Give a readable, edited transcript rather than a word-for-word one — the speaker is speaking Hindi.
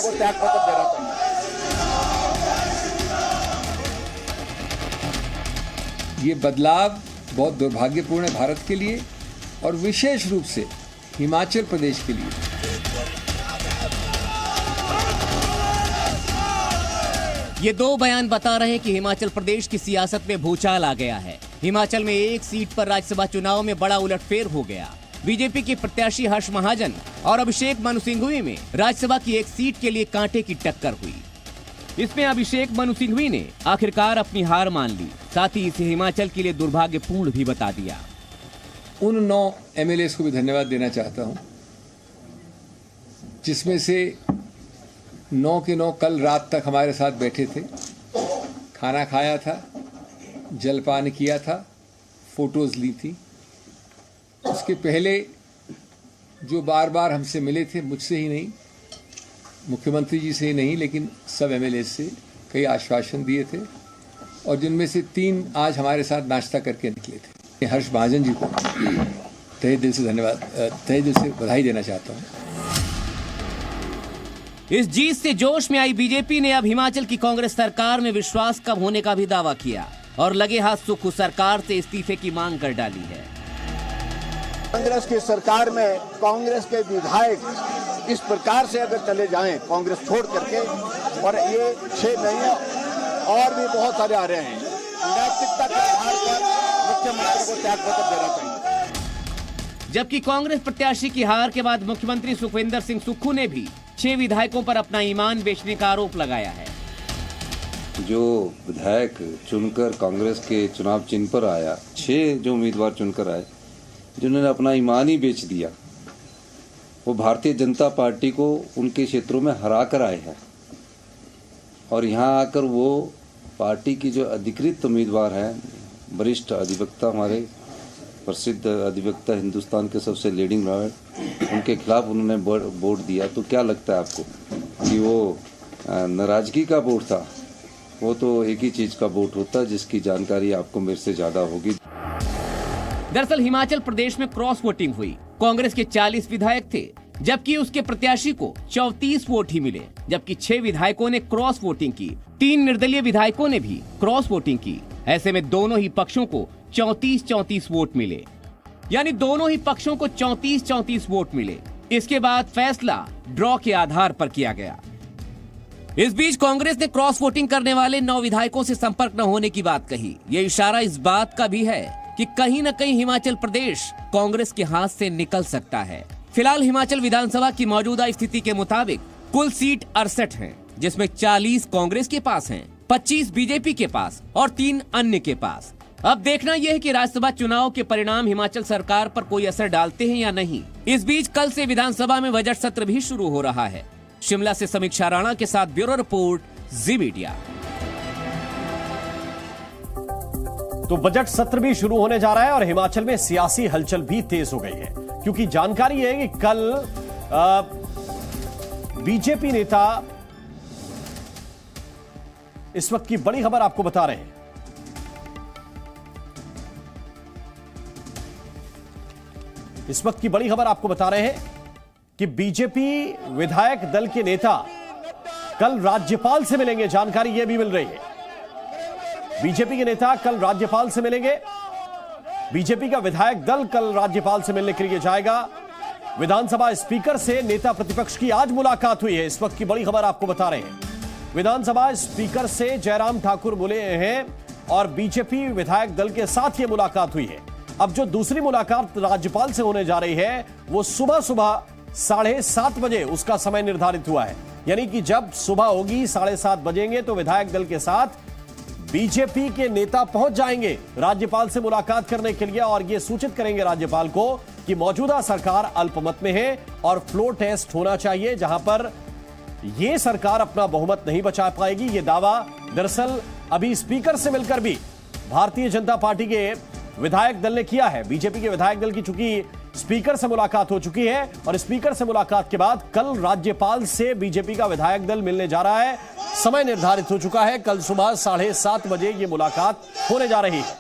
को त्यागपत्र देना चाहिए। ये बदलाव बहुत दुर्भाग्यपूर्ण है भारत के लिए और विशेष रूप से हिमाचल प्रदेश के लिए। ये दो बयान बता रहे हैं कि हिमाचल प्रदेश की सियासत में भूचाल आ गया है। हिमाचल में एक सीट पर राज्यसभा चुनाव में बड़ा उलटफेर हो गया। बीजेपी के प्रत्याशी हर्ष महाजन और अभिषेक मनु सिंघवी में राज्यसभा की एक सीट के लिए कांटे की टक्कर हुई। इसमें अभिषेक मनु सिंघवी ने आखिरकार अपनी हार मान ली, साथ ही इसे हिमाचल के लिए दुर्भाग्यपूर्ण भी बता दिया। उन 9 एमएलए को भी धन्यवाद देना चाहता हूं, जिसमें से 9 के 9 कल रात तक हमारे साथ बैठे थे, खाना खाया था, जलपान किया था, फोटोज ली थी। उसके पहले जो बार बार हमसे मिले थे, मुझसे ही नहीं, मुख्यमंत्री जी से ही नहीं, लेकिन सब एमएलए से कई आश्वासन दिए थे और जिनमें से 3 आज हमारे साथ नाश्ता करके निकले थे। हर्ष महाजन जी को तहे दिल से धन्यवाद, तहे दिल से बधाई देना चाहता हूँ। इस जीत से जोश में आई बीजेपी ने अब हिमाचल की कांग्रेस सरकार में विश्वास कम होने का भी दावा किया और लगे हाथ सुक्खू सरकार से इस्तीफे की मांग कर डाली है। कांग्रेस की सरकार में कांग्रेस के विधायक इस प्रकार से अगर चले जाएं कांग्रेस छोड़ करके, और ये 6 महीने और भी बहुत सारे आ रहे हैं, नैतिकता के आधार पर मुख्यमंत्री को त्यागपत्र देना चाहिए। जबकि कांग्रेस प्रत्याशी की हार के बाद मुख्यमंत्री सुखविंदर सिंह सुक्खू ने भी 6 विधायकों पर अपना ईमान बेचने का आरोप लगाया है। जो विधायक चुनकर कांग्रेस के चुनाव चिन्ह पर आया, 6 जो उम्मीदवार चुनकर आए, जिन्होंने अपना ईमान ही बेच दिया, वो भारतीय जनता पार्टी को उनके क्षेत्रों में हरा कर आए हैं और यहाँ आकर वो पार्टी की जो अधिकृत उम्मीदवार हैं, वरिष्ठ अधिवक्ता, हमारे प्रसिद्ध अधिवक्ता, हिंदुस्तान के सबसे लीडिंग लॉयर, उनके खिलाफ उन्होंने वोट दिया। तो क्या लगता है आपको कि वो नाराजगी का वोट था? वो तो एक ही चीज का वोट होता है जिसकी जानकारी आपको मेरे से ज्यादा होगी। दरअसल हिमाचल प्रदेश में क्रॉस वोटिंग हुई। कांग्रेस के 40 विधायक थे, जबकि उसके प्रत्याशी को 34 वोट ही मिले, जबकि 6 विधायकों ने क्रॉस वोटिंग की। 3 निर्दलीय विधायकों ने भी क्रॉस वोटिंग की। ऐसे में दोनों ही पक्षों को 34-34 वोट मिले, यानी दोनों ही पक्षों को 34-34 वोट मिले। इसके बाद फैसला ड्रॉ के आधार पर किया गया। इस बीच कांग्रेस ने क्रॉस वोटिंग करने वाले 9 विधायकों से संपर्क न होने की बात कही। ये इशारा इस बात का भी है कि कहीं न कहीं हिमाचल प्रदेश कांग्रेस के हाथ से निकल सकता है। फिलहाल हिमाचल विधानसभा की मौजूदा स्थिति के मुताबिक कुल सीट 68 हैं, जिसमें 40 कांग्रेस के पास हैं, 25 बीजेपी के पास और 3 अन्य के पास। अब देखना यह है कि राज्यसभा चुनाव के परिणाम हिमाचल सरकार पर कोई असर डालते हैं या नहीं। इस बीच कल से विधानसभा में बजट सत्र भी शुरू हो रहा है। शिमला से समीक्षा राणा के साथ ब्यूरो रिपोर्ट, जी मीडिया। तो बजट सत्र भी शुरू होने जा रहा है और हिमाचल में सियासी हलचल भी तेज हो गई है, क्योंकि जानकारी है कि कल बीजेपी नेता, इस वक्त की बड़ी खबर आपको बता रहे हैं, इस वक्त की बड़ी खबर आपको बता रहे हैं कि बीजेपी विधायक दल के नेता कल राज्यपाल से मिलेंगे। जानकारी यह भी मिल रही है, बीजेपी के नेता कल राज्यपाल से मिलेंगे। बीजेपी का विधायक दल कल राज्यपाल से मिलने के लिए जाएगा। विधानसभा स्पीकर से नेता प्रतिपक्ष की आज मुलाकात हुई है। इस वक्त की बड़ी खबर आपको बता रहे हैं, विधानसभा स्पीकर से जयराम ठाकुर मिले हैं और बीजेपी विधायक दल के साथ यह मुलाकात हुई है। अब जो दूसरी मुलाकात राज्यपाल से होने जा रही है, वो सुबह 7:30 बजे उसका समय निर्धारित हुआ है। यानी कि जब सुबह होगी 7:30 बजेंगे तो विधायक दल के साथ बीजेपी के नेता पहुंच जाएंगे राज्यपाल से मुलाकात करने के लिए और यह सूचित करेंगे राज्यपाल को कि मौजूदा सरकार अल्पमत में है और फ्लोर टेस्ट होना चाहिए, जहां पर यह सरकार अपना बहुमत नहीं बचा पाएगी। यह दावा दरअसल अभी स्पीकर से मिलकर भी भारतीय जनता पार्टी के विधायक दल ने किया है। बीजेपी के विधायक दल की चूंकि स्पीकर से मुलाकात हो चुकी है और स्पीकर से मुलाकात के बाद कल राज्यपाल से बीजेपी का विधायक दल मिलने जा रहा है। समय निर्धारित हो चुका है, कल सुबह 7:30 बजे यह मुलाकात होने जा रही है।